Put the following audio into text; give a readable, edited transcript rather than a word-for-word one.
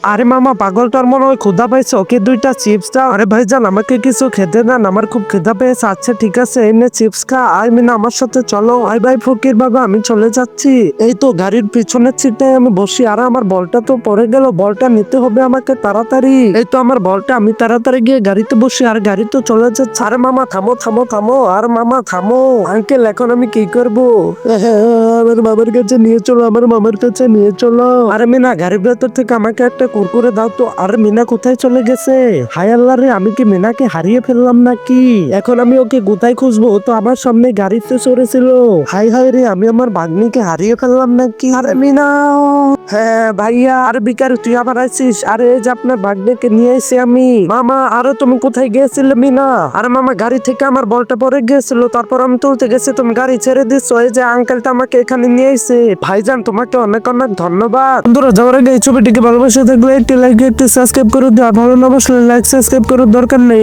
আরে মামা পাগলটার মনে হয় ক্ষুধা পাইছে, ওকে দুইটা চিপস দাও। আরে ভাইজান আমাকে কিছু খেতে দেন, আমার খুব ক্ষুধা পেয়েছে। আচ্ছা ঠিক আছে, এনে চিপস খা। আই মিনা আমার সাথে চলো। আই ভাই ফকির বাবা, আমি চলে যাচ্ছি। এই তো গাড়ির পিছনের সিটে আমি বসি। আর আমার বলটা তো পড়ে গেল, বলটা নিতে হবে আমাকে তাড়াতাড়ি। এই তো আমার বলটা, আমি তাড়াতাড়ি গিয়ে গাড়িতে বসি। আর গাড়ি তো চলে যাচ্ছে। আরে মামা থামো থামো থামো, আর মামা থামো। আঙ্কেল এখন আমি কি করবো? আমার মামার কাছে নিয়ে চলো, আমার মামার কাছে নিয়ে চলো। আরে মিনা গাড়ির ভেতর থেকে আমাকে একটা কুরকুরে দাও তো। আরে মিনা কোথায় চলে গেছে? হায় আল্লাহ রে, আমি কি মিনাকে হারিয়ে ফেললাম নাকি? এখন আমি ওকে কোথায় খুঁজবো? ও তো আমার সামনে গাড়িতে চড়েছিল। হাই হাই রে, আমি আমার ভাগ্নিকে হারিয়ে ফেললাম নাকি? আরে মিনা, হ্যাঁ ভাইয়া। আরে বিকার তুই আবার আছিস? আরে এই যে আপনার ভাগ্নিকে নিয়ে এসে আমি। মামা আরে তুমি কোথায় গিয়েছিলে মিনা? আরে মামা গাড়ি থেকে আমার বলটা পড়ে গিয়েছিল, তারপর আমি তুলতে গেছি, তুমি গাড়ি ছেড়ে দিচ্ছ। এই যে আঙ্কেলটা আমাকে এখানে নিয়ে এসে। ভাইজান তোমাকে অনেক অনেক ধন্যবাদ। বন্ধুরা যাওয়ার আগে এই ছবিটিকে ভালোবাসে থাকলে একটি লাইক একটি সাবস্ক্রাইব করে দিও। আর ভালো না বাসলে লাইক সাবস্ক্রাইব করার দরকার নেই।